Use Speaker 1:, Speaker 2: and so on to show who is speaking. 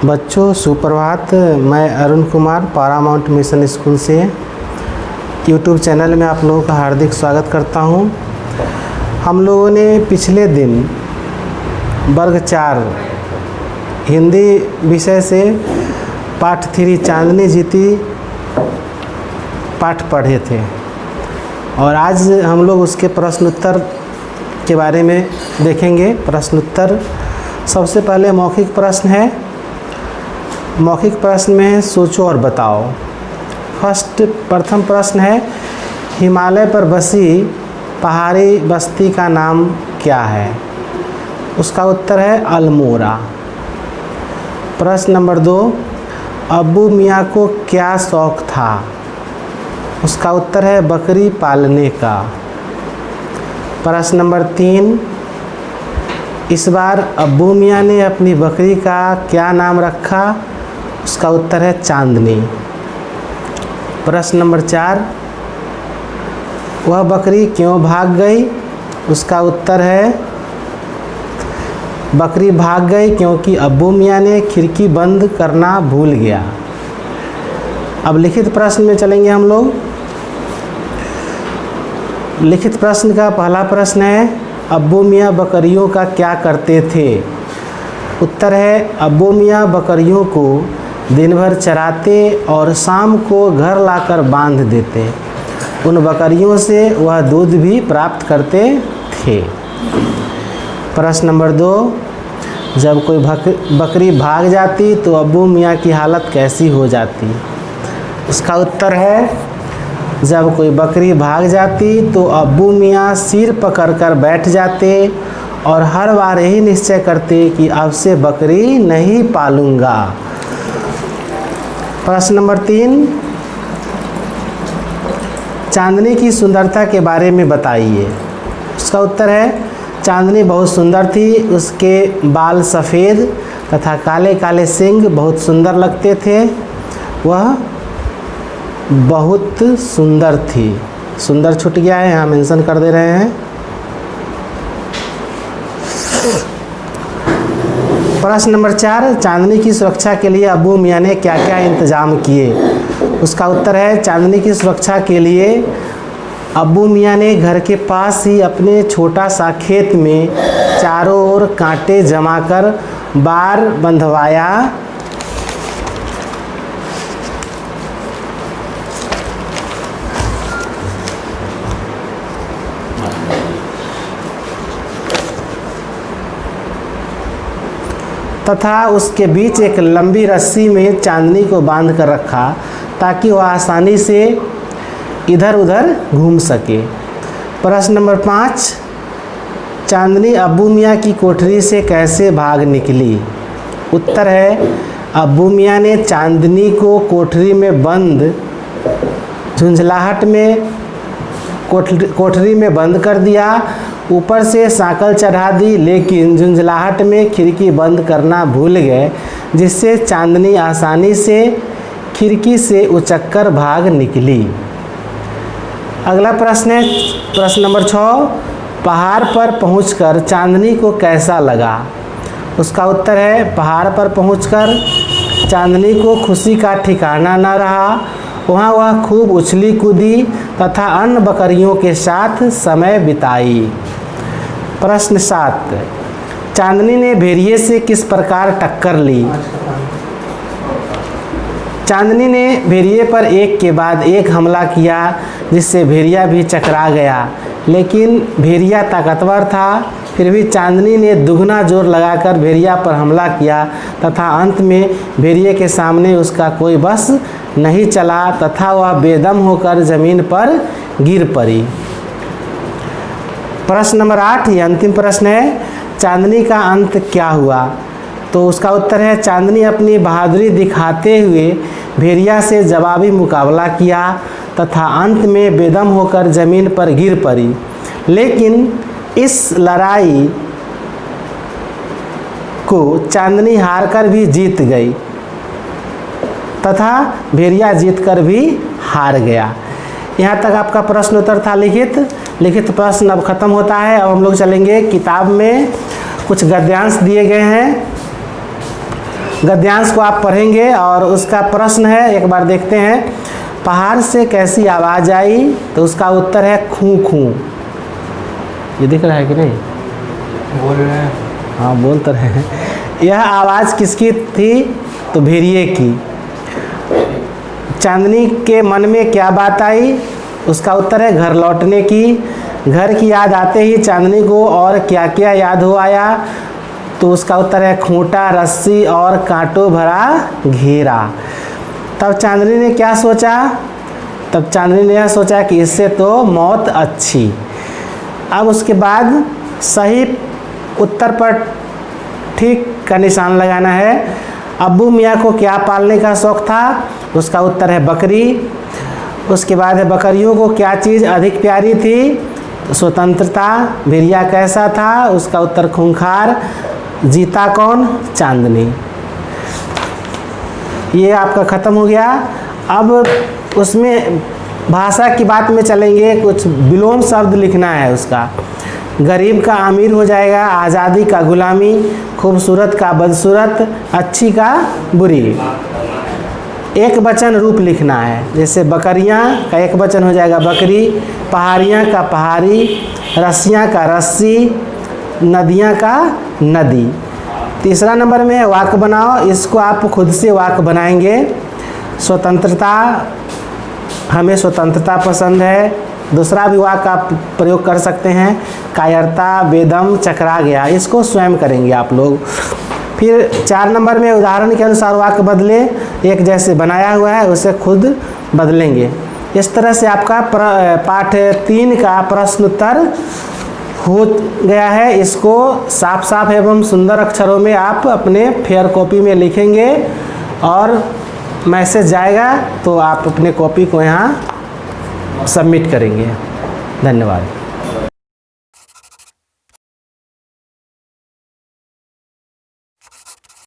Speaker 1: बच्चों सुप्रभात। मैं Arun Kumar Paramount mission school से यूट्यूब चैनल में आप लोगों का हार्दिक स्वागत करता हूं। हम लोगों ने पिछले दिन वर्ग 4 हिंदी विषय से पाठ 3 चांदनी जीती पाठ पढ़े थे और आज हम लोग उसके प्रश्न उत्तर के बारे में देखेंगे। प्रश्न उत्तर सबसे पहले मौखिक प्रश्न है। मौखिक प्रश्न में है सोचो और बताओ। प्रथम प्रश्न है हिमालय पर बसी पहाड़ी बस्ती का नाम क्या है? उसका उत्तर है अल्मोड़ा। प्रश्न नंबर 2 अब्बू मियाँ को क्या शौक़ था? उसका उत्तर है बकरी पालने का। प्रश्न नंबर 3 इस बार अब्बू मियाँ ने अपनी बकरी का क्या नाम रखा? उसका उत्तर है चांदनी। प्रश्न नंबर 4 वह बकरी क्यों भाग गई? उसका उत्तर है बकरी भाग गई क्योंकि अब्बू मियाँ ने खिड़की बंद करना भूल गया। अब लिखित प्रश्न में चलेंगे हम लोग। लिखित प्रश्न का पहला प्रश्न है अब्बू मियाँ बकरियों का क्या करते थे? उत्तर है अब्बू मियाँ बकरियों को दिन भर चराते और शाम को घर लाकर बांध देते। उन बकरियों से वह दूध भी प्राप्त करते थे। प्रश्न नंबर 2 जब कोई बकरी भाग जाती तो अब्बू मियाँ की हालत कैसी हो जाती? इसका उत्तर है जब कोई बकरी भाग जाती तो अब्बू मियाँ सिर पकड़कर बैठ जाते और हर बार यही निश्चय करते कि अब से बकरी नहीं पालूंगा। प्रश्न नंबर 3 चांदनी की सुंदरता के बारे में बताइए। उसका उत्तर है चांदनी बहुत सुंदर थी। उसके बाल सफ़ेद तथा काले काले सींग बहुत सुंदर लगते थे। वह बहुत सुंदर थी। सुंदर छूट गया है, यहाँ मेंशन कर दे रहे हैं। प्रश्न नंबर 4 चांदनी की सुरक्षा के लिए अब्बू मियाँ ने क्या क्या इंतजाम किए? उसका उत्तर है चांदनी की सुरक्षा के लिए अब्बू मियाँ ने घर के पास ही अपने छोटा सा खेत में चारों ओर कांटे जमाकर बार बंधवाया। तथा उसके बीच एक लंबी रस्सी में चांदनी को बांध कर रखा ताकि वह आसानी से इधर उधर घूम सके। प्रश्न नंबर 5 चांदनी अब्बू मियाँ की कोठरी से कैसे भाग निकली? उत्तर है अब्बू मियाँ ने चांदनी को कोठरी में बंद झुंझलाहट में कोठरी में बंद कर दिया। ऊपर से सांकल चढ़ा दी लेकिन झुंझलाहट में खिड़की बंद करना भूल गए, जिससे चांदनी आसानी से खिड़की से उचक्कर भाग निकली। अगला प्रश्न है प्रश्न नंबर 6 पहाड़ पर पहुंचकर चांदनी को कैसा लगा? उसका उत्तर है पहाड़ पर पहुंचकर चांदनी को खुशी का ठिकाना न रहा। वहाँ वह खूब उछली कूदी तथा अन्य बकरियों के साथ समय बिताई। प्रश्न 7 चांदनी ने भेड़िए से किस प्रकार टक्कर ली? चांदनी ने भेड़िए पर एक के बाद एक हमला किया जिससे भेड़िया भी चकरा गया, लेकिन भेड़िया ताकतवर था। फिर भी चांदनी ने दुगना जोर लगाकर भेड़िया पर हमला किया तथा अंत में भेड़िए के सामने उसका कोई बस नहीं चला तथा वह बेदम होकर जमीन पर गिर पड़ी। प्रश्न नंबर 8 ये अंतिम प्रश्न है चांदनी का अंत क्या हुआ? तो उसका उत्तर है चांदनी अपनी बहादुरी दिखाते हुए भेड़िया से जवाबी मुकाबला किया तथा अंत में बेदम होकर जमीन पर गिर पड़ी, लेकिन इस लड़ाई को चांदनी हारकर भी जीत गई तथा भेड़िया जीतकर भी हार गया। यहाँ तक आपका प्रश्न उत्तर था लिखित प्रश्न अब खत्म होता है। अब हम लोग चलेंगे किताब में कुछ गद्यांश दिए गए हैं। गद्यांश को आप पढ़ेंगे और उसका प्रश्न है, एक बार देखते हैं। पहाड़ से कैसी आवाज़ आई? तो उसका उत्तर है खू खू। ये दिख रहा है कि नहीं?
Speaker 2: बोल रहे हैं।
Speaker 1: हाँ बोल तो रहे हैं। यह आवाज़ किसकी थी? तो भेड़िए की। चांदनी के मन में क्या बात आई? उसका उत्तर है घर लौटने की। घर की याद आते ही चांदनी को और क्या क्या याद हो आया? तो उसका उत्तर है खूंटा, रस्सी और कांटों भरा घेरा। तब चांदनी ने क्या सोचा? तब चांदनी ने यह सोचा कि इससे तो मौत अच्छी। अब उसके बाद सही उत्तर पर ठीक का निशान लगाना है। अब्बू मियाँ को क्या पालने का शौक़ था? उसका उत्तर है बकरी। उसके बाद है बकरियों को क्या चीज़ अधिक प्यारी थी? स्वतंत्रता। भेड़िया कैसा था? उसका उत्तर खूंखार। जीता कौन? चांदनी। ये आपका ख़त्म हो गया। अब उसमें भाषा की बात में चलेंगे। कुछ विलोम शब्द लिखना है उसका। गरीब का अमीर हो जाएगा, आज़ादी का गुलामी, खूबसूरत का बदसूरत, अच्छी का बुरी। एक वचन रूप लिखना है, जैसे बकरियां का एक वचन हो जाएगा बकरी, पहाड़ियाँ का पहाड़ी, रस्सियाँ का रस्सी, नदियाँ का नदी। तीसरा नंबर में वाक्य बनाओ। इसको आप खुद से वाक्य बनाएंगे। स्वतंत्रता, हमें स्वतंत्रता पसंद है। दूसरा भी वाक्य आप प्रयोग कर सकते हैं। कायरता, बेदम, चकरा गया, इसको स्वयं करेंगे आप लोग। फिर 4 नंबर में उदाहरण के अनुसार वाक्य बदले। एक जैसे बनाया हुआ है उसे खुद बदलेंगे। इस तरह से आपका पाठ 3 का प्रश्न उत्तर हो गया है। इसको साफ साफ एवं सुंदर अक्षरों में आप अपने फेयर कॉपी में लिखेंगे और मैसेज जाएगा तो आप अपने कॉपी को यहाँ सबमिट करेंगे। धन्यवाद।